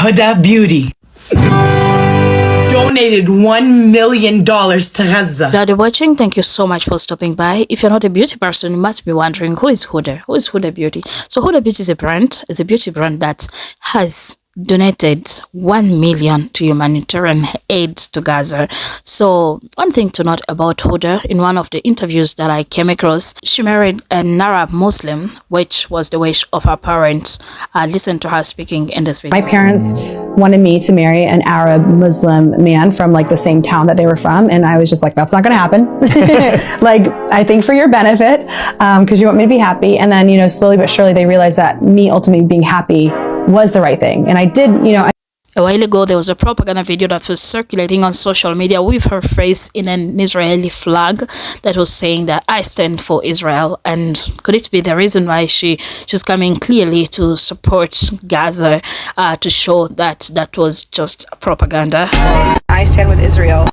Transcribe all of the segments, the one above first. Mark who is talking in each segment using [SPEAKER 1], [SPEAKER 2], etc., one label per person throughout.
[SPEAKER 1] HUDA Beauty donated $1 million to GAZA.
[SPEAKER 2] Now you're watching, thank you so much for stopping by. If you're not a beauty person, you must be wondering, who is HUDA? Who is HUDA Beauty? So HUDA Beauty is a brand, it's a beauty brand that has donated 1 million to humanitarian aid to Gaza. So one thing to note about HUDA, in one of the interviews that I came across, she married an Arab Muslim, which was the wish of her parents. Listen to her speaking in this video.
[SPEAKER 3] My parents wanted me to marry an Arab Muslim man from like the same town that they were from, and I was just like, that's not gonna happen. Like, I think for your benefit, because you want me to be happy. And then, you know, slowly but surely they realized that me ultimately being happy was the right thing. And I did, you know,
[SPEAKER 2] a while ago, there was a propaganda video that was circulating on social media with her face in an Israeli flag that was saying that I stand for Israel. And could it be the reason why she's coming clearly to support Gaza, to show that that was just propaganda?
[SPEAKER 4] I stand with Israel.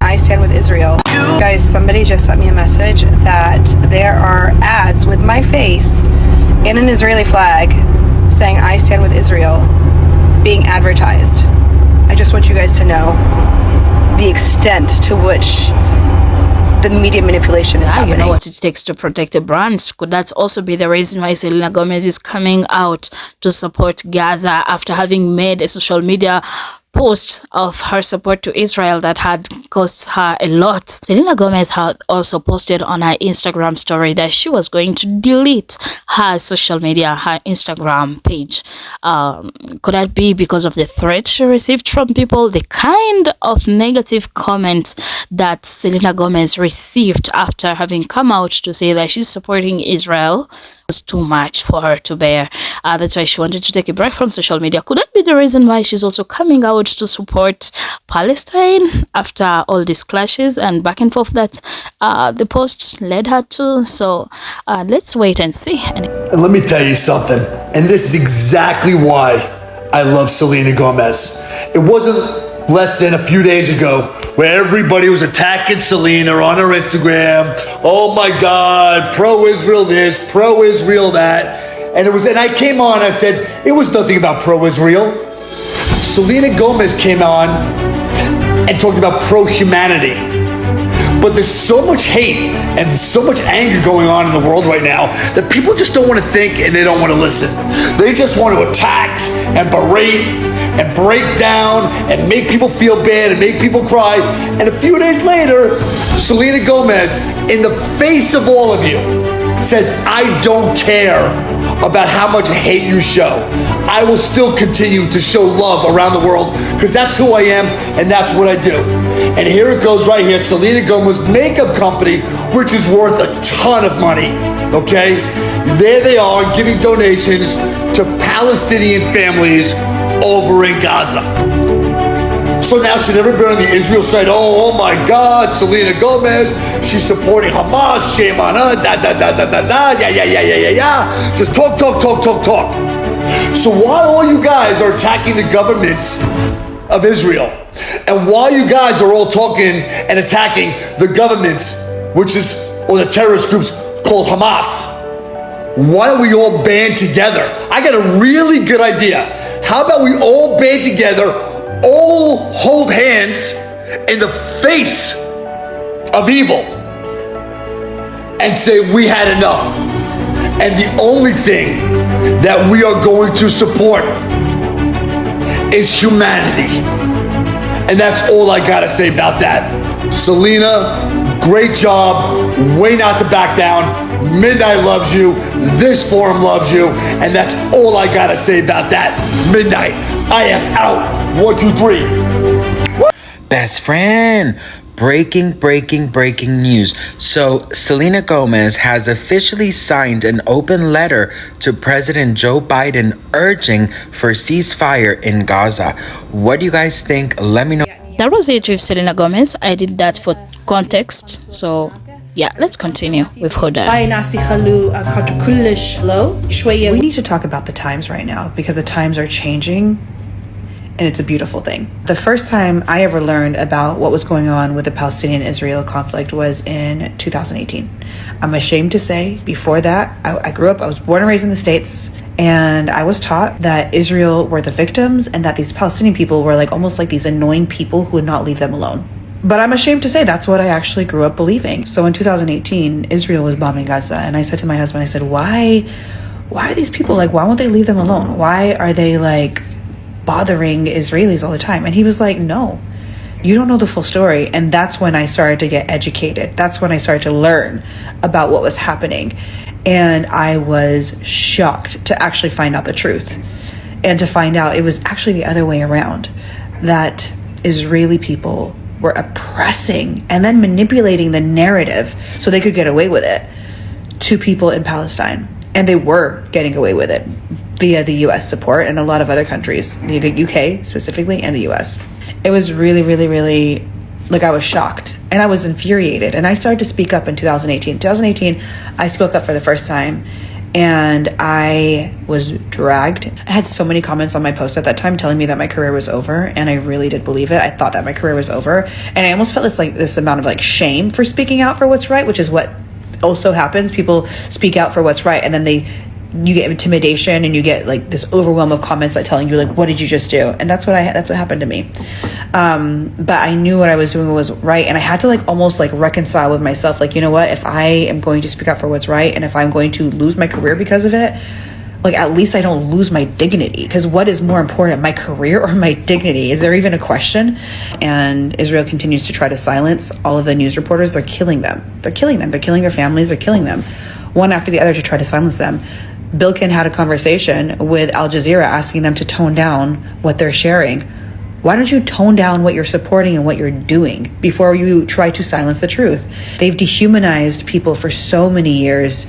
[SPEAKER 4] I stand with Israel. Guys, somebody just sent me a message that there are ads with my face in an Israeli flag saying I stand with Israel being advertised. I just want you guys to know the extent to which the media manipulation is happening.
[SPEAKER 2] You know what it takes to protect a brand. Could that also be the reason why Selena Gomez is coming out to support Gaza after having made a social media post of her support to Israel that had cost her a lot? Selena Gomez had also posted on her Instagram story that she was going to delete her social media, her Instagram page. Could that be because of the threat she received from people? The kind of negative comments that Selena Gomez received after having come out to say that she's supporting Israel was too much for her to bear. That's why she wanted to take a break from social media. Could that be the reason why she's also coming out to support Palestine after all these clashes and back and forth that the post led her to? So let's wait and see. And
[SPEAKER 5] let me tell you something, and this is exactly why I love Selena Gomez. It wasn't less than a few days ago where everybody was attacking Selena on her Instagram. Oh my God, pro-Israel this, pro-Israel that. And I came on, I said, it was nothing about pro-Israel. Selena Gomez came on and talked about pro-humanity. But there's so much hate and so much anger going on in the world right now that people just don't want to think and they don't want to listen. They just want to attack and berate and break down and make people feel bad and make people cry. And a few days later, Selena Gomez, in the face of all of you, says, I don't care about how much hate you show. I will still continue to show love around the world because that's who I am and that's what I do. And here it goes right here, Selena Gomez makeup company, which is worth a ton of money, okay? There they are giving donations to Palestinian families over in Gaza. So now should everybody on the Israel side, oh my God, Selena Gomez, she's supporting Hamas, shame on her, yeah. Just talk. So while all you guys are attacking the governments of Israel, and while you guys are all talking and attacking the governments, or the terrorist groups called Hamas, why don't we all band together? I got a really good idea. How about we all band together, all hold hands in the face of evil and say we had enough. And the only thing that we are going to support is humanity. And that's all I gotta say about that. Selena, great job, way not to back down. Midnight loves you, this forum loves you, and that's all I gotta say about that. Midnight, I am out. 1, 2, 3.
[SPEAKER 6] Best friend. Breaking news. So Selena Gomez has officially signed an open letter to President Joe Biden urging for ceasefire in Gaza. What do you guys think? Let me know.
[SPEAKER 2] that was it with Selena Gomez. I did that for context. So yeah, let's continue with HUDA.
[SPEAKER 4] We need to talk about the times right now because the times are changing. And it's a beautiful thing. The first time I ever learned about what was going on with the Palestinian-Israel conflict was in 2018. I'm ashamed to say, before that, I grew up, I was born and raised in the States, And I was taught that Israel were the victims and that these Palestinian people were like almost like these annoying people who would not leave them alone. But I'm ashamed to say that's what I actually grew up believing. So in 2018, Israel was bombing Gaza. And I said to my husband, I said, why are these people like, why won't they leave them alone? Why are they like bothering Israelis all the time? And he was like, no, you don't know the full story. And that's when I started to get educated. That's when I started to learn about what was happening. And I was shocked to actually find out the truth and to find out it was actually the other way around, that Israeli people were oppressing and then manipulating the narrative so they could get away with it to people in Palestine. And they were getting away with it via the US support and a lot of other countries, the UK specifically and the US. It was really, really, really, like, I was shocked and I was infuriated. And I started to speak up in 2018. 2018, I spoke up for the first time and I was dragged. I had so many comments on my post at that time telling me that my career was over, and I really did believe it. I thought that my career was over, and I almost felt this amount of like shame for speaking out for what's right, which is what also happens. People speak out for what's right, and then you get intimidation and you get like this overwhelm of comments that telling you like, what did you just do? And that's what happened to me. But I knew what I was doing was right, and I had to like almost like reconcile with myself, like, you know what, if I am going to speak up for what's right, and if I'm going to lose my career because of it, like at least I don't lose my dignity. Because what is more important, my career or my dignity? Is there even a question? And Israel continues to try to silence all of the news reporters. They're killing them. They're killing them. They're killing their families. They're killing them, one after the other, to try to silence them. Bilkin had a conversation with Al Jazeera asking them to tone down what they're sharing. Why don't you tone down what you're supporting and what you're doing before you try to silence the truth? They've dehumanized people for so many years,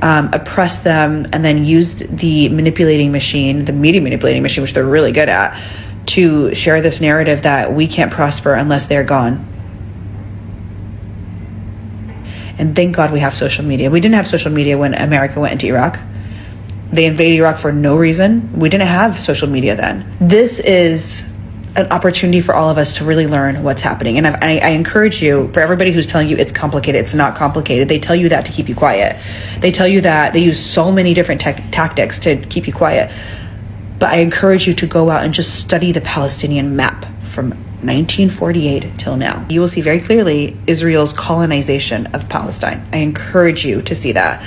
[SPEAKER 4] oppressed them, and then used the manipulating machine, the media manipulating machine, which they're really good at, to share this narrative that we can't prosper unless they're gone. And thank God we have social media. We didn't have social media when America went into Iraq. They invaded Iraq for no reason. We didn't have social media then. This is an opportunity for all of us to really learn what's happening. And I encourage you, for everybody who's telling you it's complicated, it's not complicated. They tell you that to keep you quiet. They tell you that they use so many different tactics to keep you quiet. But I encourage you to go out and just study the Palestinian map from 1948 till now. You will see very clearly Israel's colonization of Palestine. I encourage you to see that.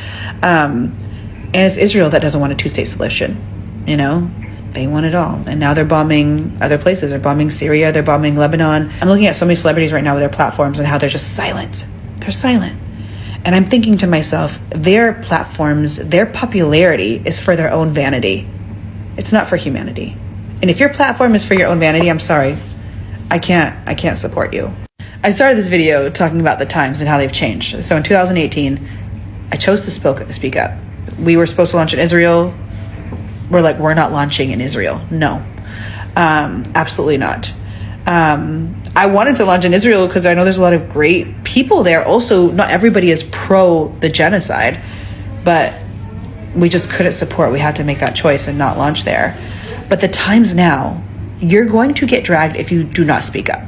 [SPEAKER 4] And it's Israel that doesn't want a two-state solution, you know? They want it all. And now they're bombing other places. They're bombing Syria. They're bombing Lebanon. I'm looking at so many celebrities right now with their platforms and how they're just silent. They're silent. And I'm thinking to myself, their platforms, their popularity is for their own vanity. It's not for humanity. And if your platform is for your own vanity, I'm sorry. I can't support you. I started this video talking about the times and how they've changed. So in 2018, I chose to speak up. We were supposed to launch in Israel. We're not launching in Israel. No, absolutely not. I wanted to launch in Israel because I know there's a lot of great people there. Also, not everybody is pro the genocide, but we just couldn't support. We had to make that choice and not launch there. But the times now, you're going to get dragged if you do not speak up.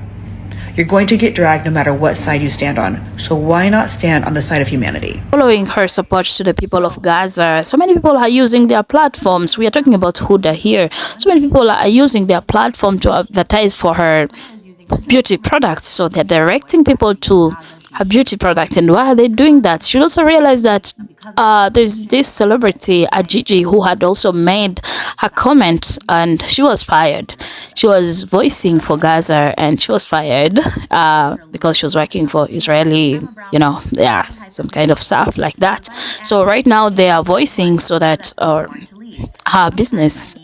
[SPEAKER 4] You're going to get dragged no matter what side you stand on. So why not stand on the side of humanity?
[SPEAKER 2] Following her support to the people of Gaza, so many people are using their platforms. We are talking about HUDA here. So many people are using their platform to advertise for her beauty products. So they're directing people to her beauty product. And why are they doing that? You also realize that there's this celebrity, Gigi, who had also made her comment, and she was fired. She was voicing for Gaza, and she was fired because she was working for Israeli, some kind of stuff like that. So right now they are voicing so that her business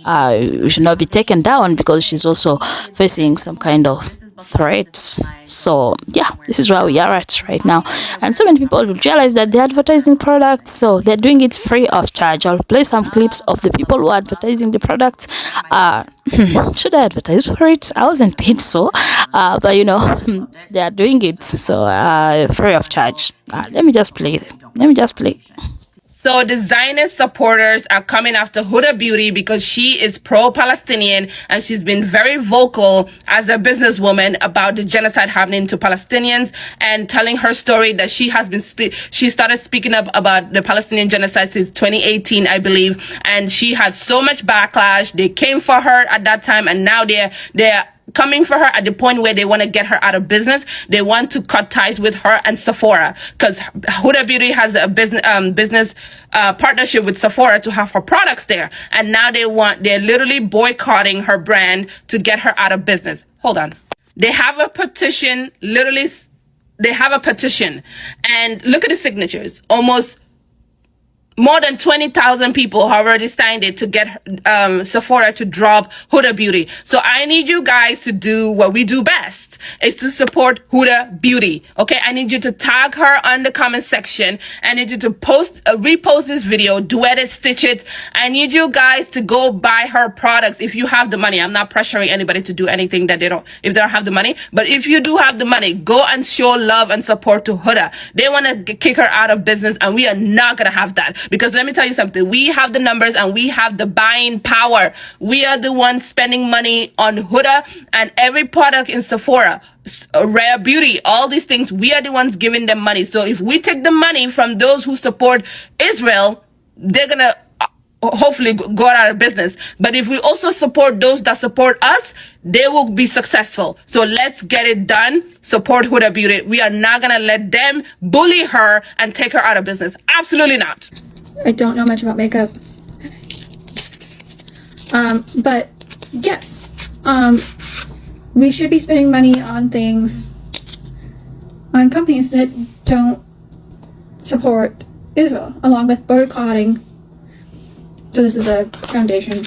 [SPEAKER 2] should not be taken down because she's also facing some kind of threats. So yeah, this is where we are at right now, and so many people realize that they're advertising products, so they're doing it free of charge. I'll play some clips of the people who are advertising the products. Should I advertise for it? I wasn't paid, so but they are doing it, so free of charge. Let me just play.
[SPEAKER 7] So the Zionist supporters are coming after Huda Beauty because she is pro-Palestinian and she's been very vocal as a businesswoman about the genocide happening to Palestinians and telling her story that she has been she started speaking up about the Palestinian genocide since 2018, I believe, and she had so much backlash. They came for her at that time, and now they're coming for her at the point where they want to get her out of business. They want to cut ties with her and Sephora because Huda Beauty has a business partnership with Sephora to have her products there. And now they're literally boycotting her brand to get her out of business. Hold on. They have a petition, literally, they have a petition. And look at the signatures. Almost more than 20,000 people have already signed it to get Sephora to drop Huda Beauty. So I need you guys to do what we do best, is to support Huda Beauty. Okay, I need you to tag her on the comment section. I need you to repost this video, duet it, stitch it. I need you guys to go buy her products if you have the money. I'm not pressuring anybody to do anything that if they don't have the money. But if you do have the money, go and show love and support to Huda. They want to kick her out of business, and we are not going to have that. Because let me tell you something, we have the numbers and we have the buying power. We are the ones spending money on Huda and every product in Sephora, Rare Beauty, all these things, we are the ones giving them money. So if we take the money from those who support Israel, they're going to hopefully go out of business. But if we also support those that support us, they will be successful. So let's get it done. Support Huda Beauty. We are not going to let them bully her and take her out of business. Absolutely not.
[SPEAKER 8] I don't know much about makeup. But yes, we should be spending money on things, on companies that don't support Israel, along with boycotting. So this is a foundation,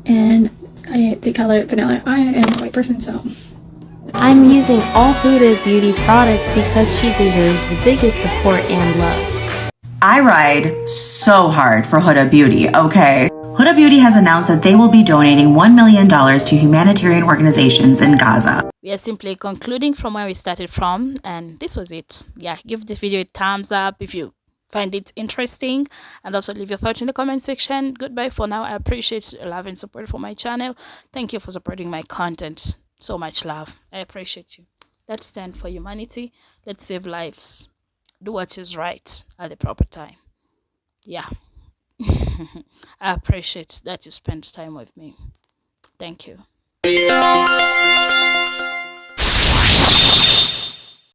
[SPEAKER 8] and I hate the color vanilla. I am a white person, so
[SPEAKER 9] I'm using all Huda Beauty products because she deserves the biggest support and love.
[SPEAKER 10] I ride so hard for Huda Beauty, okay? Huda Beauty has announced that they will be donating $1 million to humanitarian organizations in Gaza.
[SPEAKER 2] We are simply concluding from where we started from, and this was it. Yeah, give this video a thumbs up if you find it interesting, and also leave your thoughts in the comment section. Goodbye for now. I appreciate your love and support for my channel. Thank you for supporting my content. So much love. I appreciate you. Let's stand for humanity. Let's save lives. Do what is right at the proper time. Yeah. I appreciate that you spent time with me. Thank you.